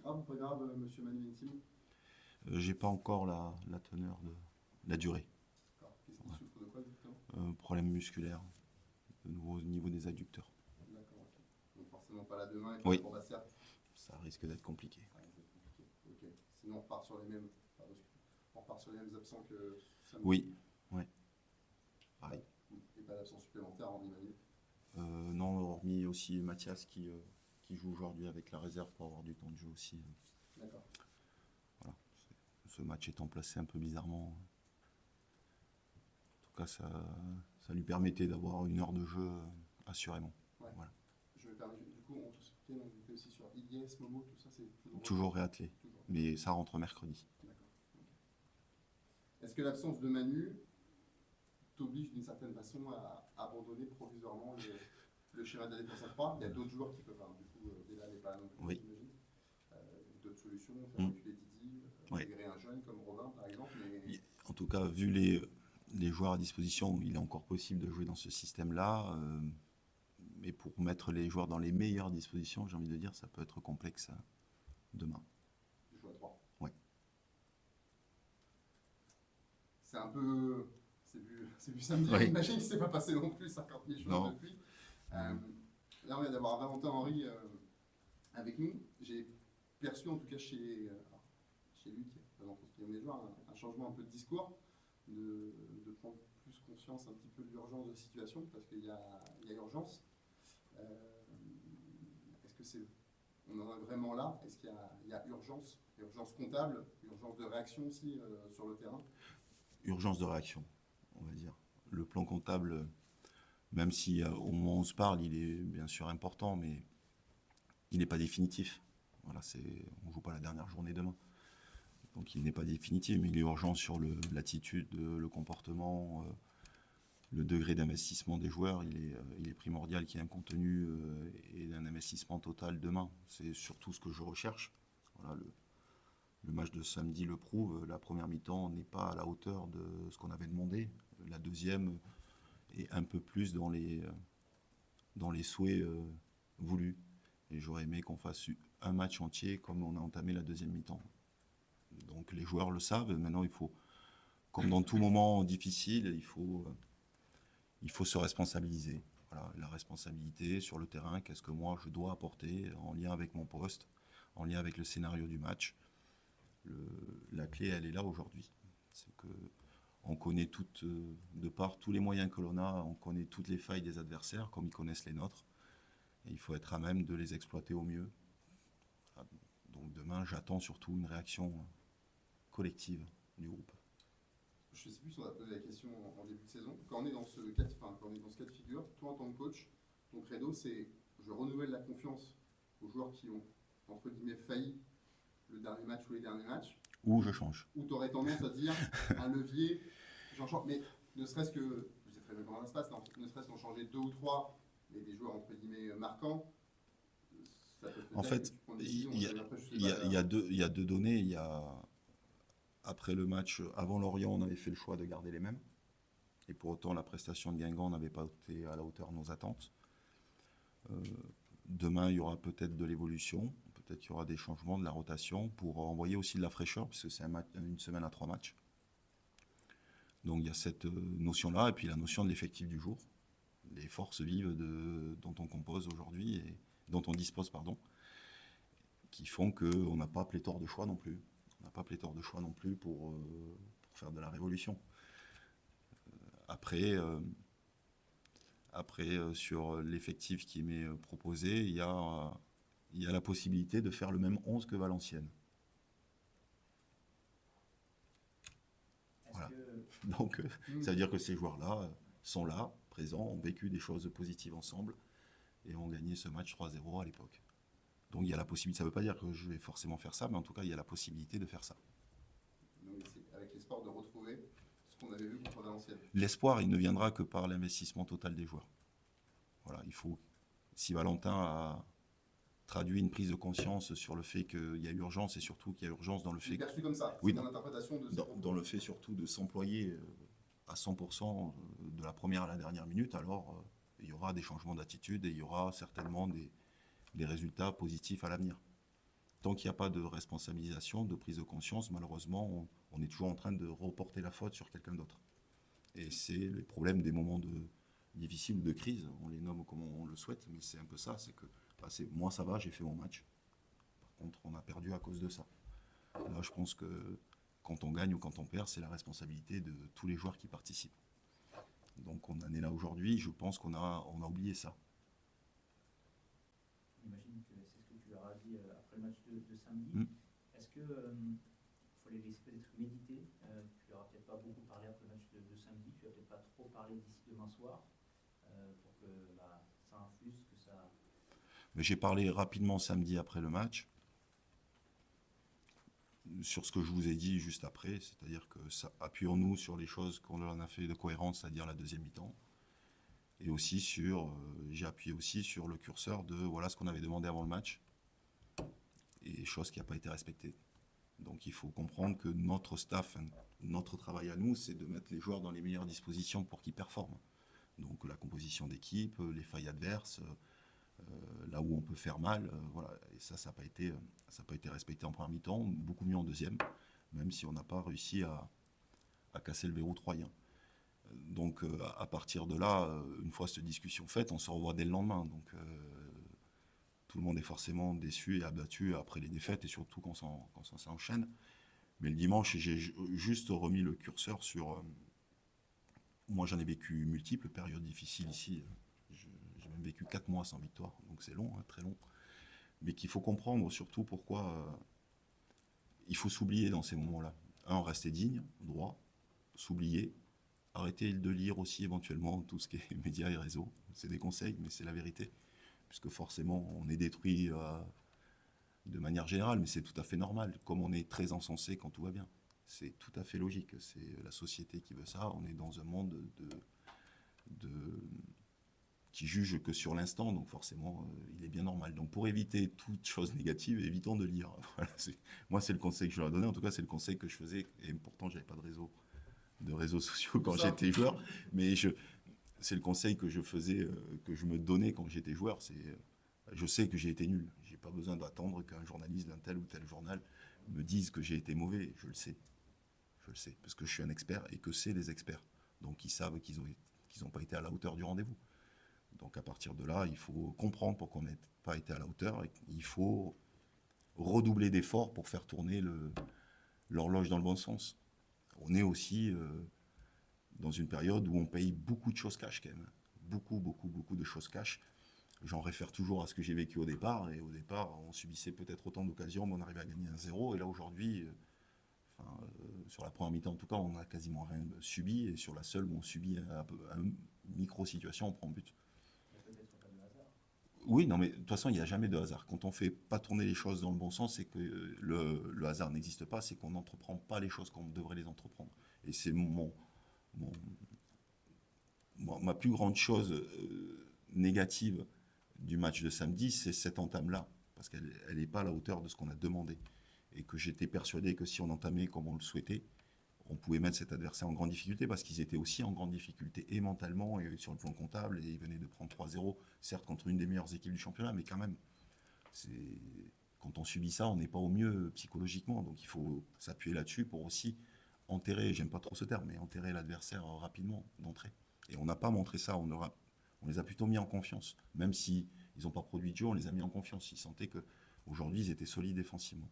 grave ou pas grave, monsieur Manu Intime? J'ai pas encore la teneur de la durée. D'accord. Qu'est-ce qu'il souffre de quoi exactement? Problème musculaire, de nouveau au niveau des adducteurs. D'accord, ok. Donc forcément pas là demain et pas Oui. pour Bastia. Ça risque d'être compliqué. Ça risque d'être compliqué. Ok. Sinon on repart sur les mêmes. Pardon, on repart sur les mêmes absents que samedi. Oui, ouais. Pareil. Et pas d'absents supplémentaires en Manu. Non, hormis aussi Mathias qui joue aujourd'hui avec la réserve pour avoir du temps de jeu aussi. D'accord. Voilà. Ce match étant placé un peu bizarrement. En tout cas, ça lui permettait d'avoir une heure de jeu assurément. Ouais. Voilà. Je me permets, du coup, on t'expliquait, donc on était aussi sur Ilyes, Momo, tout ça, c'est Toujours réattelé. Toujours. Mais ça rentre mercredi. D'accord. Ok. Est-ce que l'absence de Manu t'oblige d'une certaine façon à abandonner provisoirement le schéma de la défense à 3? Il y a d'autres joueurs qui peuvent, hein, du coup, Della n'est pas non plus, Oui. j'imagine. D'autres solutions, faire reculer Didi, Oui. intégrer un jeune comme Robin, par exemple. Mais... En tout cas, vu les joueurs à disposition, il est encore possible de jouer dans ce système-là. Mais pour mettre les joueurs dans les meilleures dispositions, j'ai envie de dire, ça peut être complexe demain. Tu joues à 3. Oui. C'est un peu... C'est vu samedi, Oui. j'imagine qu'il ne s'est pas passé non plus 50 000 choses Non. depuis. Là, on vient d'avoir Valentin Henry avec nous. J'ai perçu, en tout cas chez lui, qui représente les joueurs, un changement un peu de discours, de prendre plus conscience un petit peu de l'urgence de la situation, parce qu'il y a urgence. Est-ce que c'est... On en est vraiment là? Est-ce qu'il y a urgence comptable, urgence de réaction aussi sur le terrain? Urgence de réaction, on va dire. Le plan comptable, même si au moment où on se parle, il est bien sûr important, mais il n'est pas définitif. Voilà, on ne joue pas la dernière journée demain. Donc il n'est pas définitif, mais il est urgent sur l'attitude, le comportement, le degré d'investissement des joueurs. Il est primordial qu'il y ait un contenu et un investissement total demain. C'est surtout ce que je recherche. Voilà, le match de samedi le prouve. La première mi-temps n'est pas à la hauteur de ce qu'on avait demandé. La deuxième est un peu plus dans les souhaits voulus. Et j'aurais aimé qu'on fasse un match entier comme on a entamé la deuxième mi-temps. Donc les joueurs le savent. Maintenant, il faut, comme dans tout moment difficile, il faut se responsabiliser. Voilà, la responsabilité sur le terrain, qu'est-ce que moi je dois apporter en lien avec mon poste, en lien avec le scénario du match. La clé, elle est là aujourd'hui. C'est que on connaît toutes, de par tous les moyens que l'on a, on connaît toutes les failles des adversaires, comme ils connaissent les nôtres. Et il faut être à même de les exploiter au mieux. Donc demain, j'attends surtout une réaction collective du groupe. Je ne sais plus si on a posé la question en début de saison. Quand on est dans ce cas de figure, toi en tant que coach, ton credo, c'est je renouvelle la confiance aux joueurs qui ont, entre guillemets, failli le dernier match ou les derniers matchs. Ou je change. Ou tu aurais tendance à dire un levier, j'en change. Mais ne serait-ce que, je sais très bien comment ça se passe, ne serait-ce qu'en changer 2 ou 3, mais des joueurs entre guillemets marquants, ça peut En fait, il y a deux données. Après le match, avant Lorient, on avait fait le choix de garder les mêmes. Et pour autant, la prestation de Guingamp n'avait pas été à la hauteur de nos attentes. Demain, il y aura peut-être de l'évolution, peut-être qu'il y aura des changements, de la rotation, pour envoyer aussi de la fraîcheur, puisque c'est une semaine à 3 matchs. Donc il y a cette notion-là, et puis la notion de l'effectif du jour, les forces vives dont on compose aujourd'hui, et dont on dispose, qui font qu'on n'a pas pléthore de choix non plus. On n'a pas pléthore de choix non plus pour faire de la révolution. Après, sur l'effectif qui m'est proposé, il y a la possibilité de faire le même 11 que Valenciennes. Voilà. Donc, ça veut dire que ces joueurs-là sont là, présents, ont vécu des choses positives ensemble et ont gagné ce match 3-0 à l'époque. Donc il y a la possibilité, ça ne veut pas dire que je vais forcément faire ça, mais en tout cas il y a la possibilité de faire ça. Donc c'est avec l'espoir de retrouver ce qu'on avait vu contre Valenciennes. L'espoir, il ne viendra que par l'investissement total des joueurs. Voilà, il faut. Si Valentin a traduit une prise de conscience sur le fait qu'il y a urgence, et surtout qu'il y a urgence dans le fait. Perçu comme ça, oui, c'est l'interprétation de dans le fait surtout de s'employer à 100% de la première à la dernière minute, alors il y aura des changements d'attitude et il y aura certainement des résultats positifs à l'avenir. tant qu'il n'y a pas de responsabilisation, de prise de conscience, malheureusement, on est toujours en train de reporter la faute sur quelqu'un d'autre. Et c'est les problèmes des moments difficiles ou de crise, on les nomme comme on le souhaite, mais c'est un peu ça, c'est que moi ça va, j'ai fait mon match. Par contre, on a perdu à cause de ça. Là, je pense que quand on gagne ou quand on perd, c'est la responsabilité de tous les joueurs qui participent. Donc on en est là aujourd'hui, je pense on a oublié ça. J'imagine que c'est ce que tu leur as dit après le match de samedi. Mm. Est-ce que faut les laisser peut-être méditer? Tu leur as peut-être pas beaucoup parlé après le match de samedi, tu vas peut-être pas trop parler d'ici demain soir pour que ça infuse, que ça. Mais j'ai parlé rapidement samedi après le match sur ce que je vous ai dit juste après, c'est-à-dire que appuyons-nous sur les choses qu'on en a fait de cohérence, c'est-à-dire la deuxième mi-temps. Et aussi j'ai appuyé aussi sur le curseur de voilà ce qu'on avait demandé avant le match, et chose qui n'a pas été respectée. Donc il faut comprendre que notre staff, notre travail à nous, c'est de mettre les joueurs dans les meilleures dispositions pour qu'ils performent. Donc la composition d'équipe, les failles adverses, là où on peut faire mal, voilà. Et ça n'a pas été respecté en première mi-temps, beaucoup mieux en deuxième, même si on n'a pas réussi à casser le verrou troyen. Donc à partir de là, une fois cette discussion faite, on se revoit dès le lendemain. Donc tout le monde est forcément déçu et abattu après les défaites, et surtout quand ça s'enchaîne. Mais le dimanche, j'ai juste remis le curseur sur... moi, j'en ai vécu multiples périodes difficiles ici. J'ai même vécu 4 mois sans victoire, donc c'est long, hein, très long. Mais qu'il faut comprendre surtout pourquoi il faut s'oublier dans ces moments-là. Rester digne, droit, s'oublier, arrêter de lire aussi éventuellement tout ce qui est médias et réseaux. C'est des conseils, mais c'est la vérité. Puisque forcément, on est détruit de manière générale, mais c'est tout à fait normal, comme on est très encensé quand tout va bien. C'est tout à fait logique, c'est la société qui veut ça, on est dans un monde qui juge que sur l'instant, donc forcément, il est bien normal. Donc pour éviter toute chose négative, évitons de lire. Voilà, moi, c'est le conseil que je leur ai donné, en tout cas, c'est le conseil que je faisais, et pourtant, j'avais pas de réseaux sociaux quand j'étais joueur, mais c'est le conseil que je faisais, que je me donnais quand j'étais joueur. Je sais que j'ai été nul. J'ai pas besoin d'attendre qu'un journaliste d'un tel ou tel journal me dise que j'ai été mauvais. Je le sais, parce que je suis un expert et que c'est des experts. Donc ils savent qu'ils n'ont pas été à la hauteur du rendez-vous. Donc à partir de là, il faut comprendre pourquoi on n'a pas été à la hauteur, et il faut redoubler d'efforts pour faire tourner l'horloge dans le bon sens. On est aussi dans une période où on paye beaucoup de choses cash quand même. Beaucoup de choses cash. J'en réfère toujours à ce que j'ai vécu au départ. Et au départ, on subissait peut-être autant d'occasions, mais on arrivait à gagner 1-0. Et là, aujourd'hui, sur la première mi-temps, en tout cas, on n'a quasiment rien subi. Et sur la seule où on subit une micro-situation, on prend but. Il y a peut-être pas de hasard. Oui, non, mais de toute façon, il n'y a jamais de hasard. Quand on ne fait pas tourner les choses dans le bon sens, c'est que le hasard n'existe pas, c'est qu'on n'entreprend pas les choses comme on devrait les entreprendre. Et c'est ma plus grande chose négative du match de samedi, c'est cette entame-là, parce qu'elle n'est pas à la hauteur de ce qu'on a demandé. Et que j'étais persuadé que si on entamait comme on le souhaitait, on pouvait mettre cet adversaire en grande difficulté, parce qu'ils étaient aussi en grande difficulté, et mentalement, et sur le plan comptable, et ils venaient de prendre 3-0, certes contre une des meilleures équipes du championnat, mais quand même, quand on subit ça, on n'est pas au mieux psychologiquement, donc il faut s'appuyer là-dessus pour aussi enterrer, j'aime pas trop ce terme, mais enterrer l'adversaire rapidement, d'entrée. Et on n'a pas montré ça, on les a plutôt mis en confiance, même si ils n'ont pas produit de jeu, on les a mis en confiance, ils sentaient qu'aujourd'hui, ils étaient solides défensivement.